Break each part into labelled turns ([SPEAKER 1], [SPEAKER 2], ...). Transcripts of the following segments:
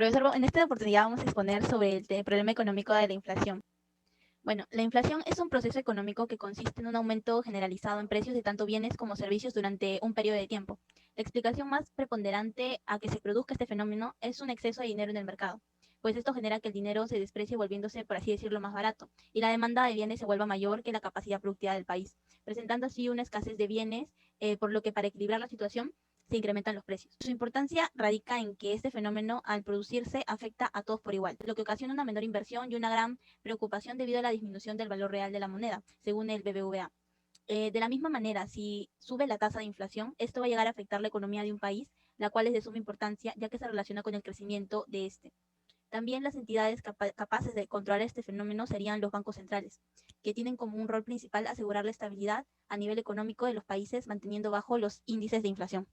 [SPEAKER 1] Profesor, en esta oportunidad vamos a exponer sobre el problema económico de la inflación. Bueno, la inflación es un proceso económico que consiste en un aumento generalizado en precios de tanto bienes como servicios durante un periodo de tiempo. La explicación más preponderante a que se produzca este fenómeno es un exceso de dinero en el mercado, pues esto genera que el dinero se desprecie volviéndose, por así decirlo, más barato, y la demanda de bienes se vuelva mayor que la capacidad productiva del país, presentando así una escasez de bienes, por lo que para equilibrar la situación se incrementan los precios. Su importancia radica en que este fenómeno, al producirse, afecta a todos por igual, lo que ocasiona una menor inversión y una gran preocupación debido a la disminución del valor real de la moneda, según el BBVA. De la misma manera, si sube la tasa de inflación, esto va a llegar a afectar la economía de un país, la cual es de suma importancia, ya que se relaciona con el crecimiento de este. También las entidades capaces de controlar este fenómeno serían los bancos centrales, que tienen como un rol principal asegurar la estabilidad a nivel económico de los países, manteniendo bajo los índices de inflación.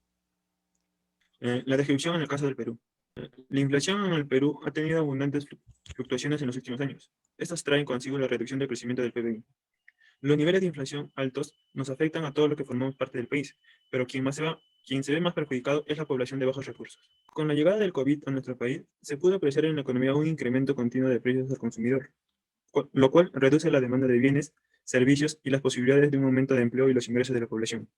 [SPEAKER 2] La descripción en el caso del Perú. La inflación en el Perú ha tenido abundantes fluctuaciones en los últimos años. Estas traen consigo la reducción del crecimiento del PBI. Los niveles de inflación altos nos afectan a todos los que formamos parte del país, pero quien se ve más perjudicado es la población de bajos recursos. Con la llegada del COVID a nuestro país, se pudo apreciar en la economía un incremento continuo de precios al consumidor, lo cual reduce la demanda de bienes, servicios y las posibilidades de un aumento de empleo y los ingresos de la población.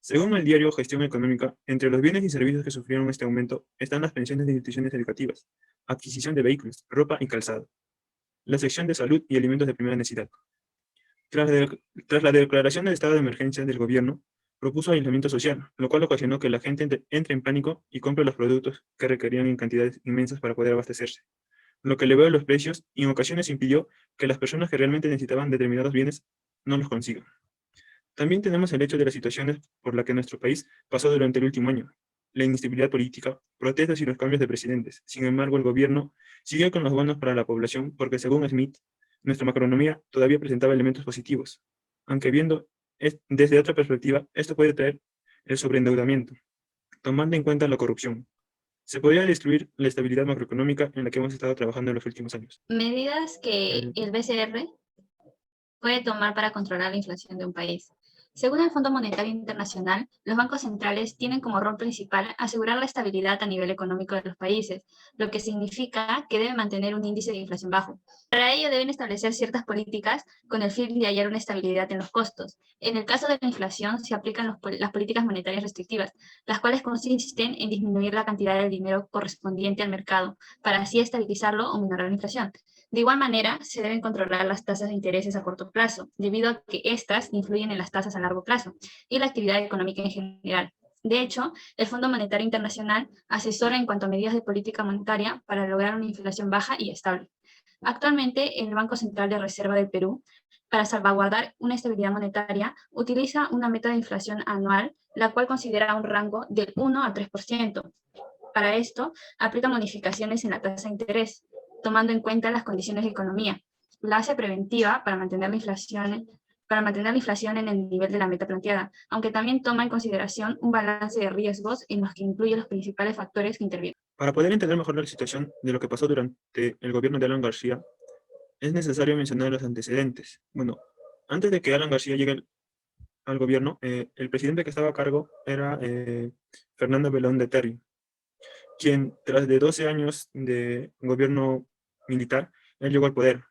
[SPEAKER 2] Según el diario Gestión Económica, entre los bienes y servicios que sufrieron este aumento están las pensiones de instituciones educativas, adquisición de vehículos, ropa y calzado, la sección de salud y alimentos de primera necesidad. Tras la declaración del estado de emergencia del gobierno, propuso aislamiento social, lo cual ocasionó que la gente entre en pánico y compre los productos que requerían en cantidades inmensas para poder abastecerse, lo que elevó los precios y en ocasiones impidió que las personas que realmente necesitaban determinados bienes no los consigan. También tenemos el hecho de las situaciones por las que nuestro país pasó durante el último año, la inestabilidad política, protestas y los cambios de presidentes. Sin embargo, el gobierno siguió con los bonos para la población porque, según Smith, nuestra macroeconomía todavía presentaba elementos positivos, aunque viendo desde otra perspectiva, esto puede traer el sobreendeudamiento, tomando en cuenta la corrupción. Se podría destruir la estabilidad macroeconómica en la que hemos estado trabajando en los últimos años.
[SPEAKER 3] Medidas que el BCR puede tomar para controlar la inflación de un país. Según el Fondo Monetario Internacional, los bancos centrales tienen como rol principal asegurar la estabilidad a nivel económico de los países, lo que significa que deben mantener un índice de inflación bajo. Para ello deben establecer ciertas políticas con el fin de hallar una estabilidad en los costos. En el caso de la inflación se aplican las políticas monetarias restrictivas, las cuales consisten en disminuir la cantidad de dinero correspondiente al mercado, para así estabilizarlo o minorar la inflación. De igual manera, se deben controlar las tasas de intereses a corto plazo, debido a que éstas influyen en las tasas a largo plazo y la actividad económica en general. De hecho, el Fondo Monetario Internacional asesora en cuanto a medidas de política monetaria para lograr una inflación baja y estable. Actualmente, el Banco Central de Reserva del Perú, para salvaguardar una estabilidad monetaria, utiliza una meta de inflación anual, la cual considera un rango del 1 al 3%. Para esto, aplica modificaciones en la tasa de interés, tomando en cuenta las condiciones de economía. La hace preventiva para mantener la inflación en el nivel de la meta planteada, aunque también toma en consideración un balance de riesgos en los que incluye los principales factores que intervienen.
[SPEAKER 2] Para poder entender mejor la situación de lo que pasó durante el gobierno de Alan García, es necesario mencionar los antecedentes. Bueno, antes de que Alan García llegue al gobierno, el presidente que estaba a cargo era Fernando Belón de Terry, quien tras de 12 años de gobierno militar, él llegó al poder.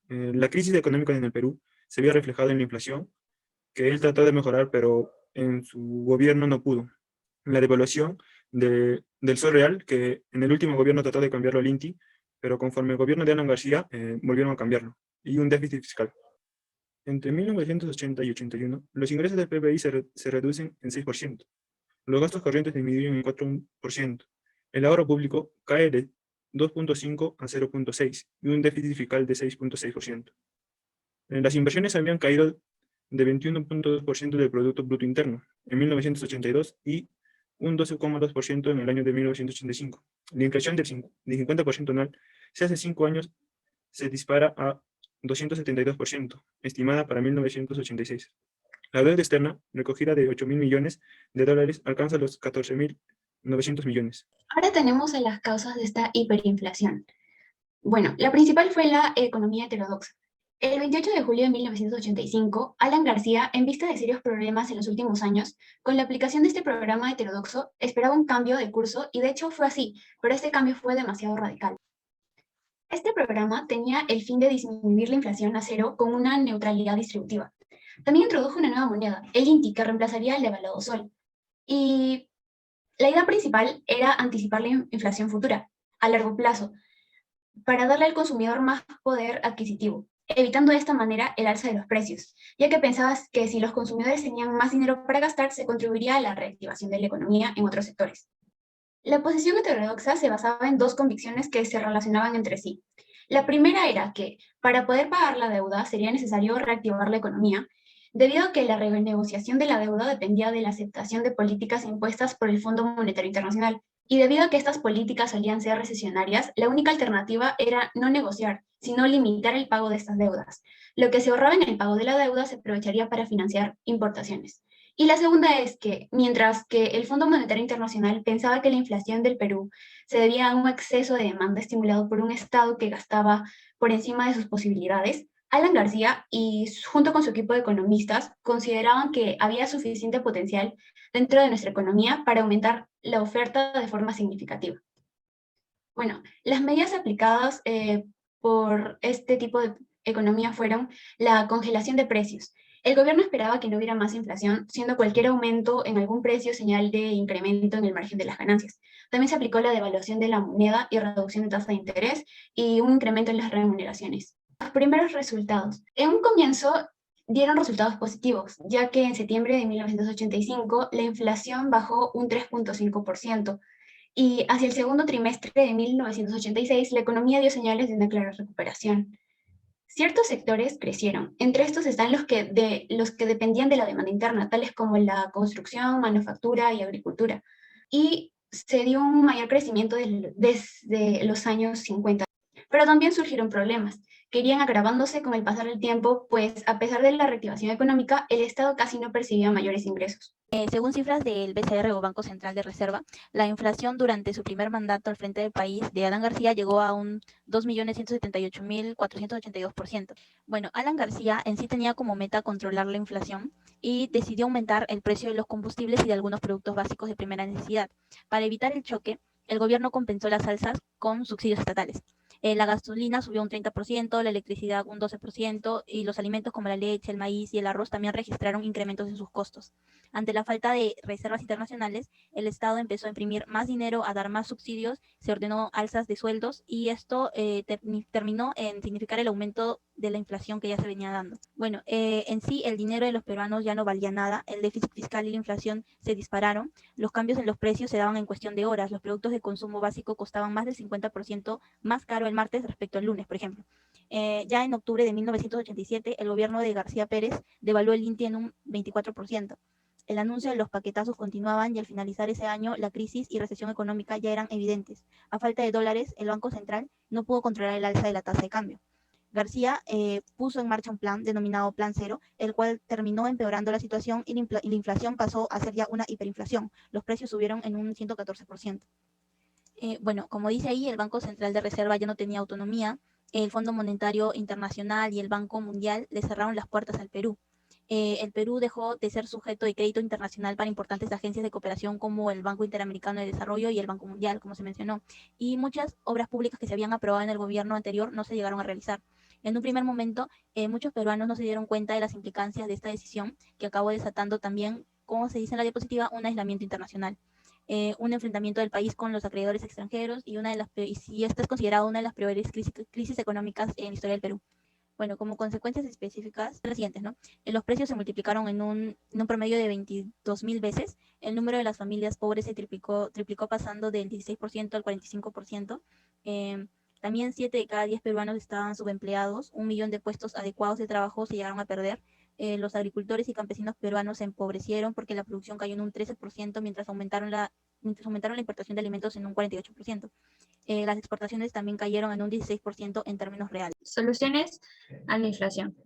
[SPEAKER 2] La crisis económica en el Perú se había reflejado en la inflación, que él trató de mejorar, pero en su gobierno no pudo. La devaluación del sol real, que en el último gobierno trató de cambiarlo al INTI, pero conforme el gobierno de Alan García, volvieron a cambiarlo, y un déficit fiscal. Entre 1980 y 81, los ingresos del PBI se reducen en 6%, los gastos corrientes disminuyen en 4%, el ahorro público cae de 2.5 a 0.6 y un déficit fiscal de 6.6%. Las inversiones habían caído de 21.2% del Producto Bruto Interno en 1982 y un 12,2% en el año de 1985. La inflación del 50% anual se hace 5 años se dispara a 272%, estimada para 1986. La deuda externa, recogida de 8.000 millones de dólares, alcanza los 14.900 millones.
[SPEAKER 4] Ahora tenemos a las causas de esta hiperinflación. Bueno, la principal fue la economía heterodoxa, El 28 de julio de 1985, Alan García, en vista de serios problemas en los últimos años, con la aplicación de este programa heterodoxo, esperaba un cambio de curso y de hecho fue así, pero este cambio fue demasiado radical. Este programa tenía el fin de disminuir la inflación a cero con una neutralidad distributiva. También introdujo una nueva moneda, el INTI, que reemplazaría el devaluado sol. Y la idea principal era anticipar la inflación futura, a largo plazo, para darle al consumidor más poder adquisitivo, evitando de esta manera el alza de los precios, ya que pensabas que si los consumidores tenían más dinero para gastar, se contribuiría a la reactivación de la economía en otros sectores. La posición heterodoxa se basaba en dos convicciones que se relacionaban entre sí. La primera era que, para poder pagar la deuda, sería necesario reactivar la economía, debido a que la renegociación de la deuda dependía de la aceptación de políticas impuestas por el Fondo Monetario Internacional. Y debido a que estas políticas solían ser recesionarias, la única alternativa era no negociar, sino limitar el pago de estas deudas. Lo que se ahorraba en el pago de la deuda se aprovecharía para financiar importaciones. Y la segunda es que, mientras que el Fondo Monetario Internacional pensaba que la inflación del Perú se debía a un exceso de demanda estimulado por un Estado que gastaba por encima de sus posibilidades, Alan García y junto con su equipo de economistas consideraban que había suficiente potencial dentro de nuestra economía para aumentar la oferta de forma significativa. Bueno, las medidas aplicadas por este tipo de economía fueron la congelación de precios. El gobierno esperaba que no hubiera más inflación, siendo cualquier aumento en algún precio señal de incremento en el margen de las ganancias. También se aplicó la devaluación de la moneda y reducción de tasa de interés y un incremento en las remuneraciones. Los primeros resultados. En un comienzo dieron resultados positivos, ya que en septiembre de 1985 la inflación bajó un 3.5%, y hacia el segundo trimestre de 1986 la economía dio señales de una clara recuperación. Ciertos sectores crecieron, entre estos están los que dependían de la demanda interna, tales como la construcción, manufactura y agricultura, y se dio un mayor crecimiento desde los años 50. Pero también surgieron problemas, que irían agravándose con el pasar del tiempo, pues a pesar de la reactivación económica, el Estado casi no percibía mayores ingresos.
[SPEAKER 1] Según cifras del BCR o Banco Central de Reserva, la inflación durante su primer mandato al frente del país de Alan García llegó a un 2.178.482%. Bueno, Alan García en sí tenía como meta controlar la inflación y decidió aumentar el precio de los combustibles y de algunos productos básicos de primera necesidad. Para evitar el choque, el gobierno compensó las alzas con subsidios estatales. La gasolina subió un 30%, la electricidad un 12% y los alimentos como la leche, el maíz y el arroz también registraron incrementos en sus costos. Ante la falta de reservas internacionales, el Estado empezó a imprimir más dinero, a dar más subsidios, se ordenó alzas de sueldos y esto terminó en significar el aumento de la inflación que ya se venía dando. Bueno, en sí el dinero de los peruanos ya no valía nada, el déficit fiscal y la inflación se dispararon, los cambios en los precios se daban en cuestión de horas, los productos de consumo básico costaban más del 50% más caro el martes respecto al lunes, por ejemplo. Ya en octubre de 1987, el gobierno de García Pérez devaluó el INTI en un 24%. El anuncio de los paquetazos continuaban y al finalizar ese año la crisis y recesión económica ya eran evidentes. A falta de dólares, el Banco Central no pudo controlar el alza de la tasa de cambio. García puso en marcha un plan denominado Plan Cero, el cual terminó empeorando la situación y la inflación pasó a ser ya una hiperinflación. Los precios subieron en un 114%. Bueno, como dice ahí, el Banco Central de Reserva ya no tenía autonomía, el Fondo Monetario Internacional y el Banco Mundial le cerraron las puertas al Perú. El Perú dejó de ser sujeto de crédito internacional para importantes agencias de cooperación como el Banco Interamericano de Desarrollo y el Banco Mundial, como se mencionó, y muchas obras públicas que se habían aprobado en el gobierno anterior no se llegaron a realizar. En un primer momento, muchos peruanos no se dieron cuenta de las implicancias de esta decisión, que acabó desatando también, como se dice en la diapositiva, un aislamiento internacional. Un enfrentamiento del país con los acreedores extranjeros y esta es considerada una de las peores crisis económicas en la historia del Perú. Bueno, como consecuencias específicas, las siguientes, ¿no? Los precios se multiplicaron en un promedio de 22.000 veces, el número de las familias pobres se triplicó pasando del 16% al 45%, también 7 de cada 10 peruanos estaban subempleados, 1 millón de puestos adecuados de trabajo se llegaron a perder, los agricultores y campesinos peruanos se empobrecieron porque la producción cayó en un 13%, mientras aumentaron la importación de alimentos en un 48%. Las exportaciones también cayeron en un 16% en términos reales.
[SPEAKER 3] Soluciones a la inflación.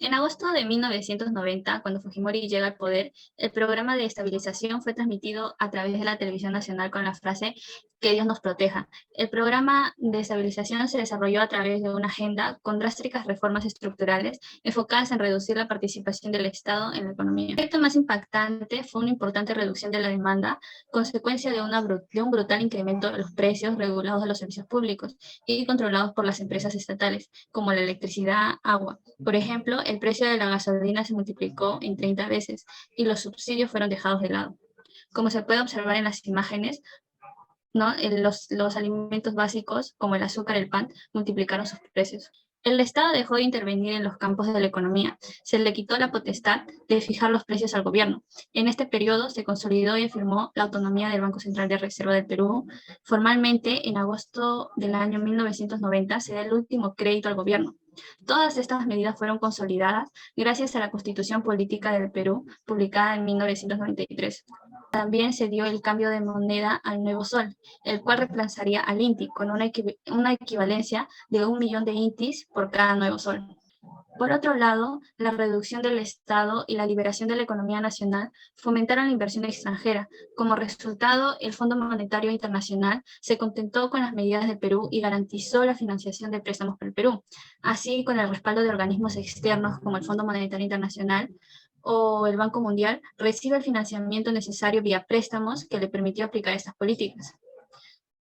[SPEAKER 3] En agosto de 1990, cuando Fujimori llega al poder, el programa de estabilización fue transmitido a través de la televisión nacional con la frase "Que Dios nos proteja". El programa de estabilización se desarrolló a través de una agenda con drásticas reformas estructurales enfocadas en reducir la participación del Estado en la economía. El efecto más impactante fue una importante reducción de la demanda, consecuencia de un brutal incremento de los precios regulados de los servicios públicos y controlados por las empresas estatales, como la electricidad, agua. Por ejemplo, el precio de la gasolina se multiplicó en 30 veces y los subsidios fueron dejados de lado. Como se puede observar en las imágenes, ¿no? Los alimentos básicos, como el azúcar y el pan, multiplicaron sus precios. El Estado dejó de intervenir en los campos de la economía. Se le quitó la potestad de fijar los precios al gobierno. En este periodo se consolidó y afirmó la autonomía del Banco Central de Reserva del Perú. Formalmente, en agosto del año 1990, se da el último crédito al gobierno. Todas estas medidas fueron consolidadas gracias a la Constitución Política del Perú, publicada en 1993. También se dio el cambio de moneda al nuevo sol, el cual reemplazaría al INTI con una equivalencia de 1 millón de INTIs por cada nuevo sol. Por otro lado, la reducción del Estado y la liberación de la economía nacional fomentaron la inversión extranjera. Como resultado, el Fondo Monetario Internacional se contentó con las medidas del Perú y garantizó la financiación de préstamos para el Perú. Así, con el respaldo de organismos externos como el Fondo Monetario Internacional o el Banco Mundial, recibe el financiamiento necesario vía préstamos que le permitió aplicar estas políticas.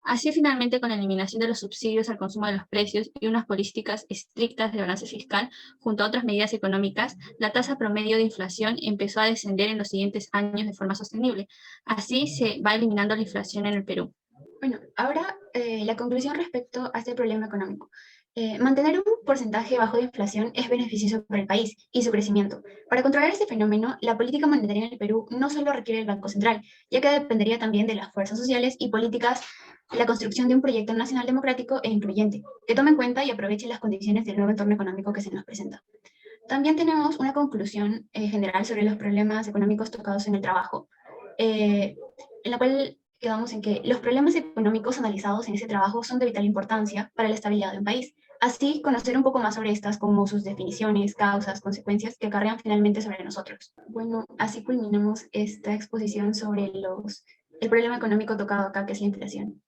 [SPEAKER 3] Así, finalmente, con la eliminación de los subsidios al consumo de los precios y unas políticas estrictas de balance fiscal, junto a otras medidas económicas, la tasa promedio de inflación empezó a descender en los siguientes años de forma sostenible. Así se va eliminando la inflación en el Perú.
[SPEAKER 4] Bueno, ahora la conclusión respecto a este problema económico. Mantener un porcentaje bajo de inflación es beneficioso para el país y su crecimiento. Para controlar este fenómeno, la política monetaria en el Perú no solo requiere el Banco Central, ya que dependería también de las fuerzas sociales y políticas, la construcción de un proyecto nacional democrático e incluyente, que tome en cuenta y aproveche las condiciones del nuevo entorno económico que se nos presenta. También tenemos una conclusión general sobre los problemas económicos tocados en el trabajo, en la cual quedamos en que los problemas económicos analizados en ese trabajo son de vital importancia para la estabilidad de un país. Así, conocer un poco más sobre estas, como sus definiciones, causas, consecuencias que acarrean finalmente sobre nosotros. Bueno, así culminamos esta exposición sobre el problema económico tocado acá, que es la inflación.